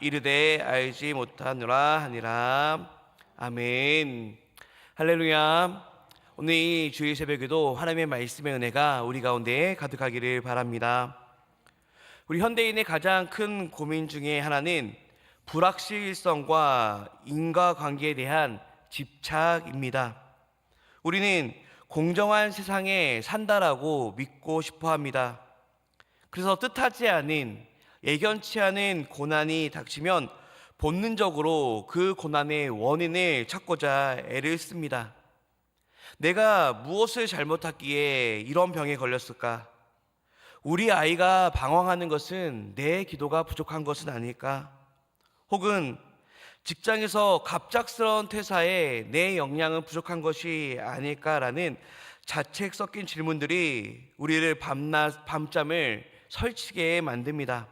이르되 알지 못하노라 하니라. 아멘. 할렐루야. 오늘 이 주일 새벽에도 하나님의 말씀의 은혜가 우리 가운데 가득하기를 바랍니다. 우리 현대인의 가장 큰 고민 중에 하나는 불확실성과 인과관계에 대한 집착입니다. 우리는 공정한 세상에 산다라고 믿고 싶어 합니다. 그래서 뜻하지 않은, 예견치 않은 고난이 닥치면 본능적으로 그 고난의 원인을 찾고자 애를 씁니다. 내가 무엇을 잘못했기에 이런 병에 걸렸을까? 우리 아이가 방황하는 것은 내 기도가 부족한 것은 아닐까? 혹은 직장에서 갑작스러운 퇴사에 내 역량은 부족한 것이 아닐까라는 자책 섞인 질문들이 우리를 밤잠을 설치게 만듭니다.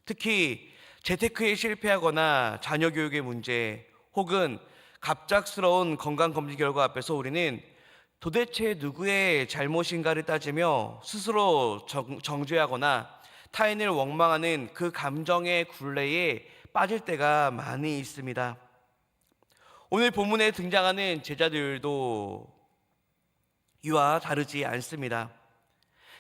특히 재테크에 실패하거나 자녀 교육의 문제, 혹은 갑작스러운 건강검진 결과 앞에서 우리는 도대체 누구의 잘못인가를 따지며 스스로 정죄하거나 타인을 원망하는 그 감정의 굴레에 빠질 때가 많이 있습니다. 오늘 본문에 등장하는 제자들도 이와 다르지 않습니다.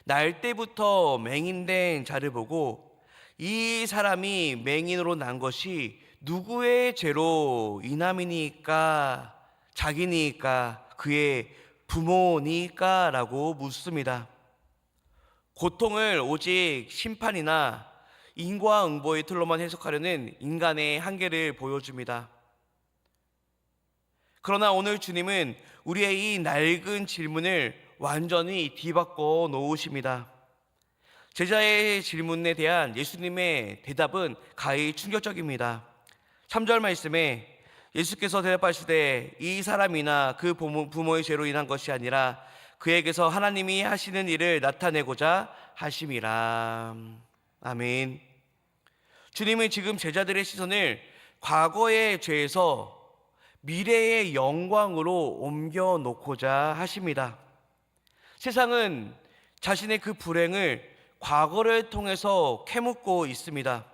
날 때부터 맹인된 자를 보고 이 사람이 맹인으로 난 것이 누구의 죄로 인함이니까, 자기니까, 그의 부모니까 라고 묻습니다. 고통을 오직 심판이나 인과응보의 틀로만 해석하려는 인간의 한계를 보여줍니다. 그러나 오늘 주님은 우리의 이 낡은 질문을 완전히 뒤바꿔 놓으십니다. 제자의 질문에 대한 예수님의 대답은 가히 충격적입니다. 3절 말씀에 예수께서 대답하시되 이 사람이나 그 부모의 죄로 인한 것이 아니라 그에게서 하나님이 하시는 일을 나타내고자 하심이라. 아멘. 주님은 지금 제자들의 시선을 과거의 죄에서 미래의 영광으로 옮겨 놓고자 하십니다. 세상은 자신의 그 불행을 과거를 통해서 캐묻고 있습니다.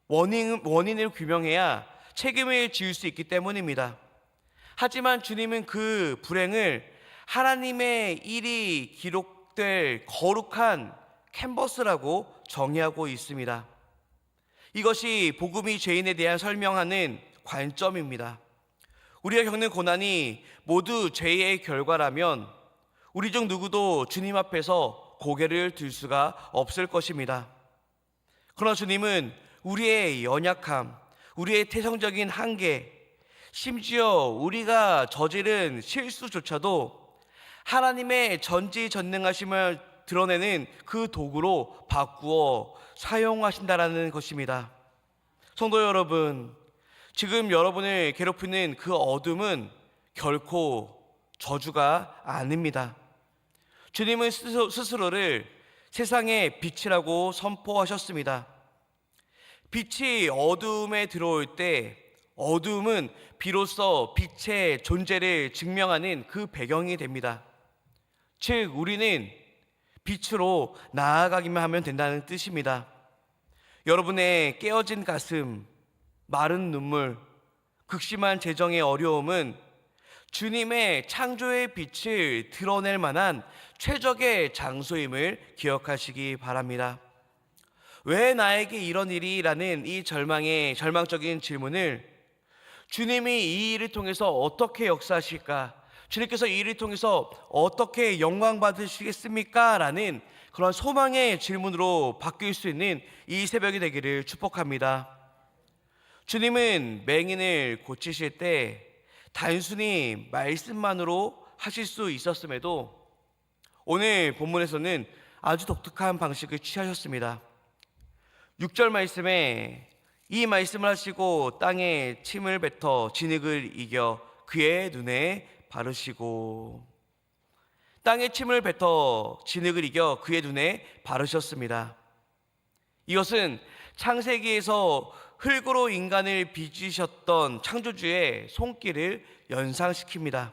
원인을 규명해야 책임을 지을 수 있기 때문입니다. 하지만 주님은 그 불행을 하나님의 일이 기록될 거룩한 캔버스라고 정의하고 있습니다. 이것이 복음이 죄인에 대한 설명하는 관점입니다. 우리가 겪는 고난이 모두 죄의 결과라면 우리 중 누구도 주님 앞에서 고개를 들 수가 없을 것입니다. 그러나 주님은 우리의 연약함, 우리의 태생적인 한계, 심지어 우리가 저지른 실수조차도 하나님의 전지전능하심을 드러내는 그 도구로 바꾸어 사용하신다라는 것입니다. 성도 여러분, 지금 여러분을 괴롭히는 그 어둠은 결코 저주가 아닙니다. 주님은 스스로를 세상의 빛이라고 선포하셨습니다. 빛이 어둠에 들어올 때 어둠은 비로소 빛의 존재를 증명하는 그 배경이 됩니다. 즉 우리는 빛으로 나아가기만 하면 된다는 뜻입니다. 여러분의 깨어진 가슴, 마른 눈물, 극심한 재정의 어려움은 주님의 창조의 빛을 드러낼 만한 최적의 장소임을 기억하시기 바랍니다. 왜 나에게 이런 일이? 라는 이 절망적인 질문을 주님이 이 일을 통해서 어떻게 역사하실까? 주님께서 이 일을 통해서 어떻게 영광 받으시겠습니까? 라는 그런 소망의 질문으로 바뀔 수 있는 이 새벽이 되기를 축복합니다. 주님은 맹인을 고치실 때 단순히 말씀만으로 하실 수 있었음에도 오늘 본문에서는 아주 독특한 방식을 취하셨습니다. 6절 말씀에 이 말씀을 하시고 땅에 침을 뱉어 진흙을 이겨 그의 눈에 바르시고, 땅에 침을 뱉어 진흙을 이겨 그의 눈에 바르셨습니다. 이것은 창세기에서 흙으로 인간을 빚으셨던 창조주의 손길을 연상시킵니다.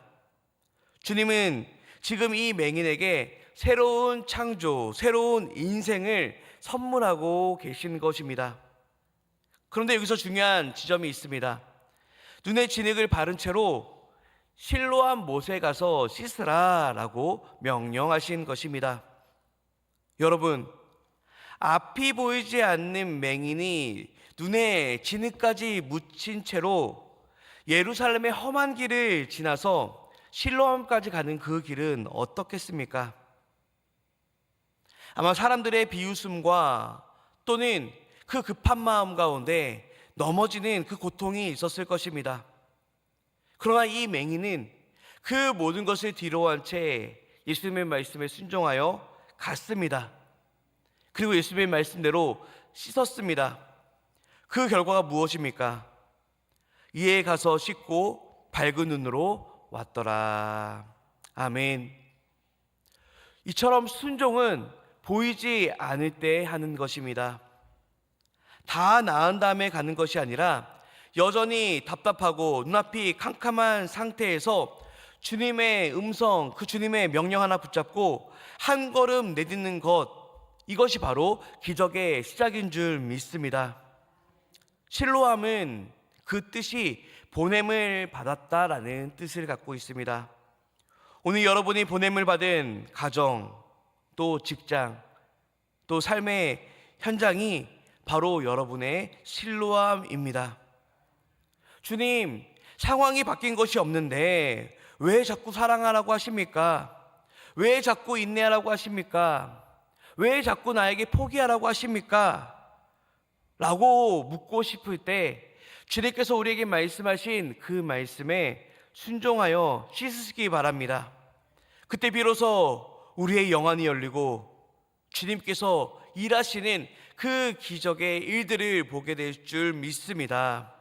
주님은 지금 이 맹인에게 새로운 창조, 새로운 인생을 선물하고 계신 것입니다. 그런데 여기서 중요한 지점이 있습니다. 눈에 진흙을 바른 채로 실로암 못에 가서 씻으라라고 명령하신 것입니다. 여러분, 앞이 보이지 않는 맹인이 눈에 진흙까지 묻힌 채로 예루살렘의 험한 길을 지나서 실로암까지 가는 그 길은 어떻겠습니까? 아마 사람들의 비웃음과 또는 그 급한 마음 가운데 넘어지는 그 고통이 있었을 것입니다. 그러나 이 맹인은 그 모든 것을 뒤로한 채 예수님의 말씀에 순종하여 갔습니다. 그리고 예수님의 말씀대로 씻었습니다. 그 결과가 무엇입니까? 이에 가서 씻고 밝은 눈으로 왔더라. 아멘. 이처럼 순종은 보이지 않을 때 하는 것입니다. 다 나은 다음에 가는 것이 아니라 여전히 답답하고 눈앞이 캄캄한 상태에서 주님의 음성, 그 주님의 명령 하나 붙잡고 한 걸음 내딛는 것, 이것이 바로 기적의 시작인 줄 믿습니다. 실로암은 그 뜻이 보냄을 받았다라는 뜻을 갖고 있습니다. 오늘 여러분이 보냄을 받은 가정, 또 직장, 또 삶의 현장이 바로 여러분의 실로암입니다. 주님, 상황이 바뀐 것이 없는데 왜 자꾸 사랑하라고 하십니까? 왜 자꾸 인내하라고 하십니까? 왜 자꾸 나에게 포기하라고 하십니까? 라고 묻고 싶을 때 주님께서 우리에게 말씀하신 그 말씀에 순종하여 씻으시기 바랍니다. 그때 비로소 우리의 영안이 열리고 주님께서 일하시는 그 기적의 일들을 보게 될 줄 믿습니다.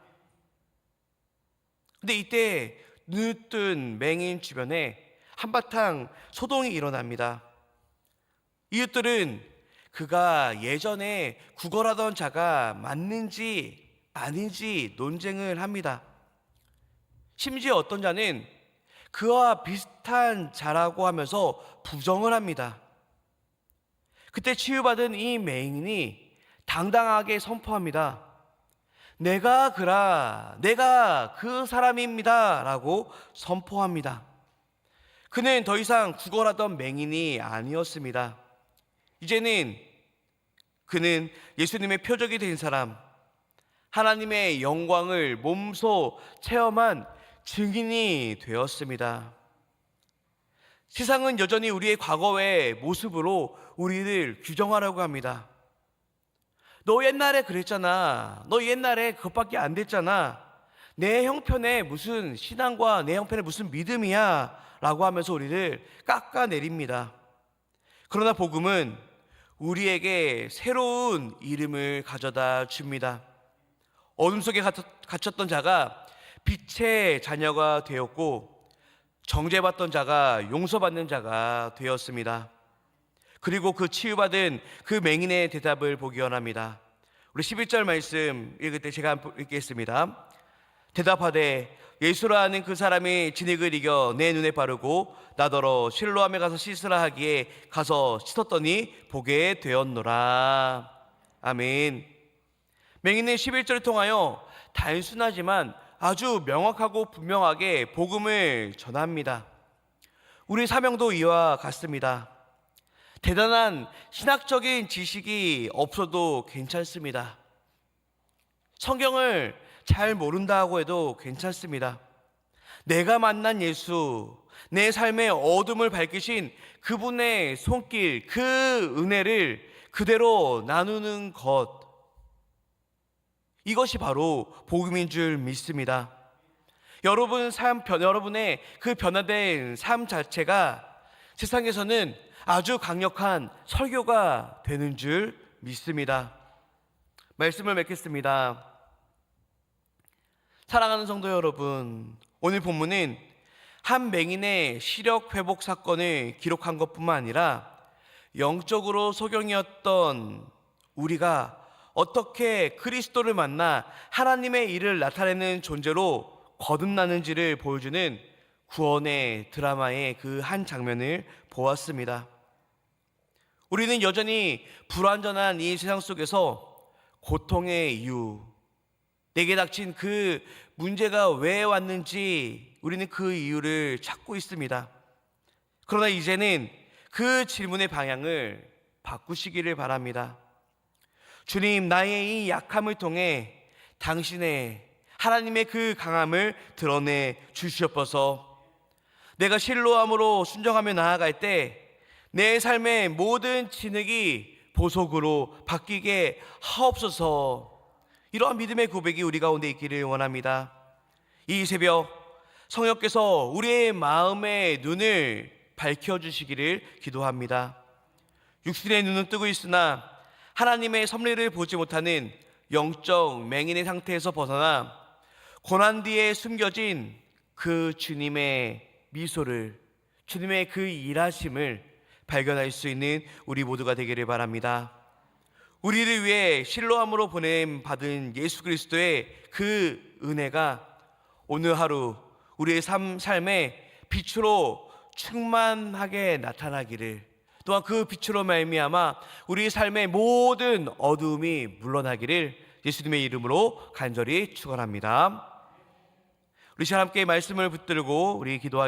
근데 이때 눈을 뜬 맹인 주변에 한바탕 소동이 일어납니다. 이웃들은 그가 예전에 구걸하던 자가 맞는지 아닌지 논쟁을 합니다. 심지어 어떤 자는 그와 비슷한 자라고 하면서 부정을 합니다. 그때 치유받은 이 맹인이 당당하게 선포합니다. 내가 그 사람입니다 라고 선포합니다. 그는 더 이상 구걸하던 맹인이 아니었습니다. 이제는 그는 예수님의 표적이 된 사람, 하나님의 영광을 몸소 체험한 증인이 되었습니다. 세상은 여전히 우리의 과거의 모습으로 우리를 규정하려고 합니다. 너 옛날에 그랬잖아. 너 옛날에 그것밖에 안 됐잖아. 내 형편에 무슨 신앙과 내 형편에 무슨 믿음이야 라고 하면서 우리를 깎아내립니다. 그러나 복음은 우리에게 새로운 이름을 가져다 줍니다. 어둠 속에 갇혔던 자가 빛의 자녀가 되었고 정죄받던 자가 용서받는 자가 되었습니다. 그리고 그 치유받은 그 맹인의 대답을 보기 원합니다. 우리 11절 말씀 읽을 때 제가 읽겠습니다. 대답하되 예수라 하는 그 사람이 진흙을 이겨 내 눈에 바르고 나더러 실로암에 가서 씻으라 하기에 가서 씻었더니 보게 되었노라. 아멘. 맹인은 11절을 통하여 단순하지만 아주 명확하고 분명하게 복음을 전합니다. 우리 사명도 이와 같습니다. 대단한 신학적인 지식이 없어도 괜찮습니다. 성경을 잘 모른다고 해도 괜찮습니다. 내가 만난 예수, 내 삶의 어둠을 밝히신 그분의 손길, 그 은혜를 그대로 나누는 것, 이것이 바로 복음인 줄 믿습니다. 여러분의 그 변화된 삶 자체가 세상에서는 아주 강력한 설교가 되는 줄 믿습니다. 말씀을 맺겠습니다. 사랑하는 성도 여러분, 오늘 본문은 한 맹인의 시력 회복 사건을 기록한 것뿐만 아니라 영적으로 소경이었던 우리가 어떻게 그리스도를 만나 하나님의 일을 나타내는 존재로 거듭나는지를 보여주는 구원의 드라마의 그 한 장면을 보았습니다. 우리는 여전히 불완전한 이 세상 속에서 고통의 이유, 내게 닥친 그 문제가 왜 왔는지 우리는 그 이유를 찾고 있습니다. 그러나 이제는 그 질문의 방향을 바꾸시기를 바랍니다. 주님, 나의 이 약함을 통해 당신의 하나님의 그 강함을 드러내 주시옵소서. 내가 신로함으로 순종하며 나아갈 때 내 삶의 모든 진흙이 보석으로 바뀌게 하옵소서. 이러한 믿음의 고백이 우리 가운데 있기를 원합니다. 이 새벽 성령께서 우리의 마음의 눈을 밝혀주시기를 기도합니다. 육신의 눈은 뜨고 있으나 하나님의 섭리를 보지 못하는 영적 맹인의 상태에서 벗어나 고난 뒤에 숨겨진 그 주님의 미소를, 주님의 그 일하심을 발견할 수 있는 우리 모두가 되기를 바랍니다. 우리를 위해 실로함으로 보냄 받은 예수 그리스도의 그 은혜가 오늘 하루 우리의 삶에 빛으로 충만하게 나타나기를, 또한 그 빛으로 말미암아 우리 삶의 모든 어두움이 물러나기를 예수님의 이름으로 간절히 축원합니다. 우리 시간 함께 말씀을 붙들고 우리 기도하기